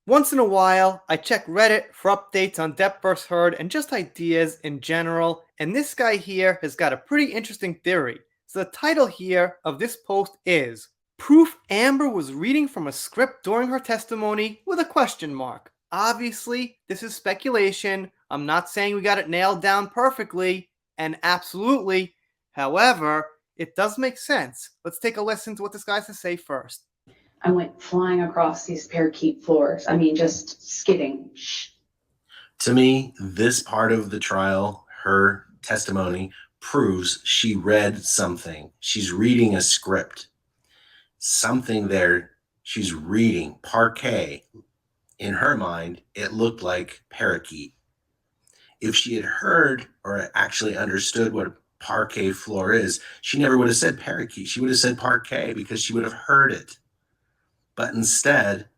Once in a while, I check Reddit for updates on Depth First Heard and just ideas in general, and this guy here has got a pretty interesting theory. So the title here of this post is Proof Amber was reading from a script during her testimony with a question mark. Obviously, this is speculation. I'm not saying we got it nailed down perfectly, and absolutely. However, it does make sense. Let's take a listen to what this guy has to say first. I went flying across these parakeet floors. I mean, just skidding. To me, this part of the trial, her testimony, proves she read something. She's reading a script. Something there she's reading. Parquet. In her mind, it looked like parakeet. If she had heard or actually understood what parquet floor is, she never would have said parakeet. She would have said parquet because she would have heard it. But instead,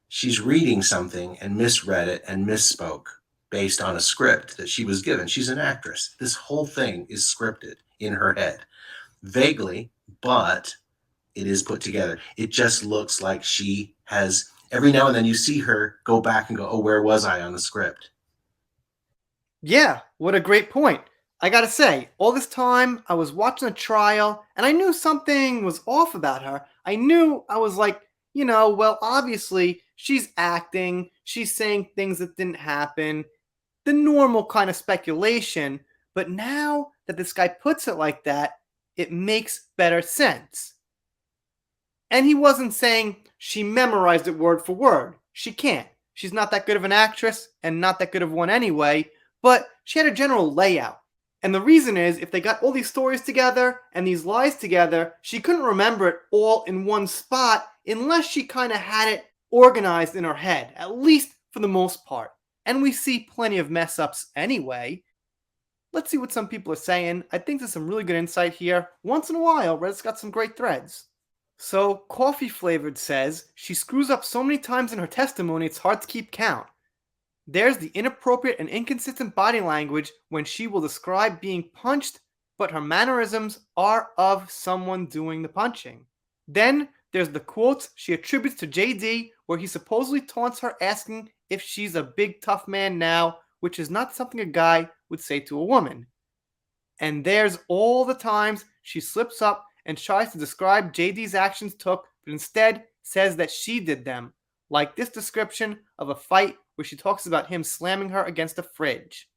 she's reading something and misread it and misspoke based on a script that she was given. She's an actress. This whole thing is scripted in her head. Vaguely, but it is put together. It just looks like she has, every now and then you see her go back and go, oh, where was I on the script? Yeah, what a great point. I gotta say, all this time I was watching the trial and I knew something was off about her. I knew I was like, well, obviously she's acting, she's saying things that didn't happen, the normal kind of speculation. But now that this guy puts it like that, it makes better sense. And he wasn't saying she memorized it word for word. She can't. She's not that good of an actress and not that good of one anyway, but she had a general layout. And the reason is, if they got all these stories together and these lies together, she couldn't remember it all in one spot unless she kind of had it organized in her head, at least for the most part. And we see plenty of mess ups anyway. Let's see what some people are saying. I think there's some really good insight here. Once in a while, Reddit's got some great threads. So, Coffee Flavored says, she screws up so many times in her testimony it's hard to keep count. There's the inappropriate and inconsistent body language when she will describe being punched, but her mannerisms are of someone doing the punching. Then there's the quotes she attributes to JD where he supposedly taunts her asking if she's a big tough man now, which is not something a guy would say to a woman. And there's all the times she slips up and tries to describe JD's actions took, but instead says that she did them, like this description of a fight where she talks about him slamming her against a fridge.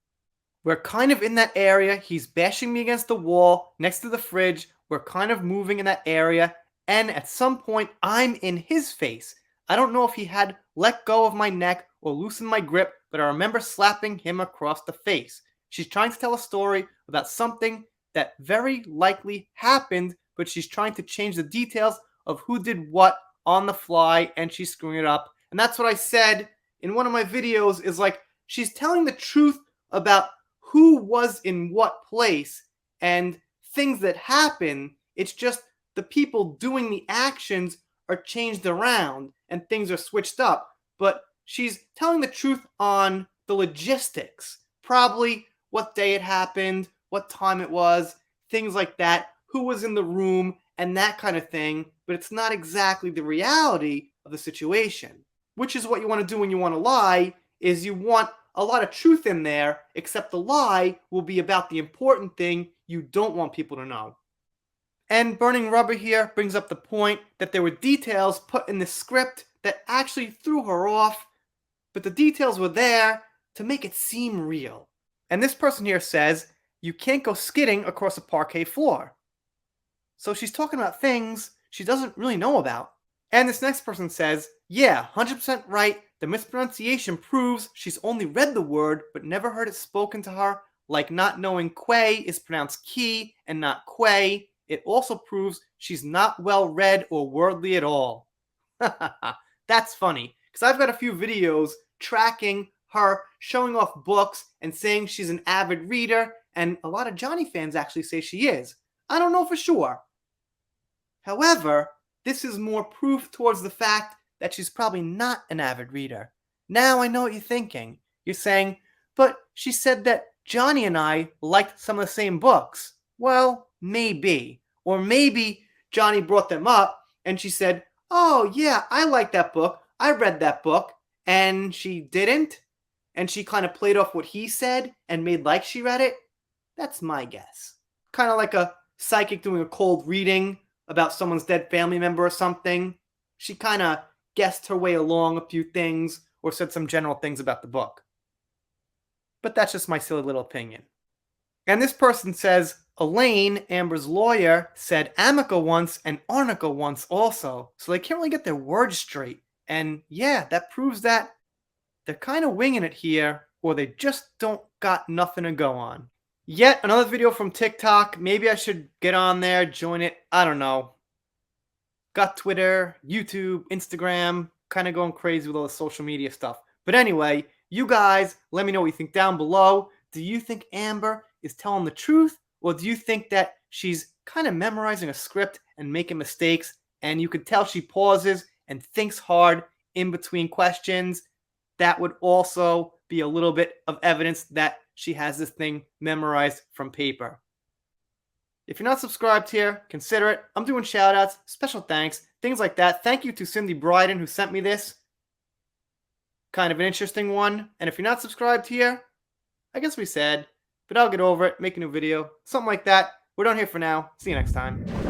We're kind of in that area. He's bashing me against the wall next to the fridge. We're kind of moving in that area. And at some point, I'm in his face. I don't know if he had let go of my neck or loosened my grip, but I remember slapping him across the face. She's trying to tell a story about something that very likely happened, but she's trying to change the details of who did what on the fly, and she's screwing it up. And that's what I said in one of my videos, is like, she's telling the truth about who was in what place and things that happen. It's just the people doing the actions are changed around and things are switched up. But she's telling the truth on the logistics. Probably what day it happened, what time it was, things like that, who was in the room, and that kind of thing. But it's not exactly the reality of the situation. Which is what you want to do when you want to lie, is you want a lot of truth in there, except the lie will be about the important thing you don't want people to know. And Burning Rubber here brings up the point that there were details put in the script that actually threw her off, but the details were there to make it seem real. And this person here says, you can't go skidding across a parquet floor. So she's talking about things she doesn't really know about. And this next person says, yeah, 100% right. The mispronunciation proves she's only read the word but never heard it spoken to her, like not knowing quay is pronounced key and not quay. It also proves she's not well read or worldly at all. That's funny, because I've got a few videos tracking her showing off books and saying she's an avid reader, and a lot of Johnny fans actually say she is. I don't know for sure. However, this is more proof towards the fact that she's probably not an avid reader. Now I know what you're thinking. You're saying, but she said that Johnny and I liked some of the same books. Well, maybe. Or maybe Johnny brought them up and she said, oh yeah, I like that book. I read that book. and she didn't, and she kind of played off what he said and made like she read it, that's my guess. Kind of like a psychic doing a cold reading about someone's dead family member or something. She kind of guessed her way along a few things or said some general things about the book. But that's just my silly little opinion. And this person says, Elaine, Amber's lawyer, said amica once and arnica once also, so they can't really get their words straight. And yeah, that proves that they're kind of winging it here, or they just don't got nothing to go on. Yet another video from TikTok. Maybe I should get on there, join it. I don't know. Got Twitter, YouTube, Instagram, kind of going crazy with all the social media stuff. But anyway, you guys, let me know what you think down below. Do you think Amber is telling the truth, or do you think that she's kind of memorizing a script and making mistakes, and you could tell she pauses and thinks hard in between questions? That would also be a little bit of evidence that she has this thing memorized from paper. If you're not subscribed here, consider it. I'm doing shoutouts, special thanks, things like that. Thank you to Cindy Bryden who sent me this. Kind of an interesting one. And if you're not subscribed here, I guess we said, but I'll get over it, make a new video, something like that. We're done here for now. See you next time.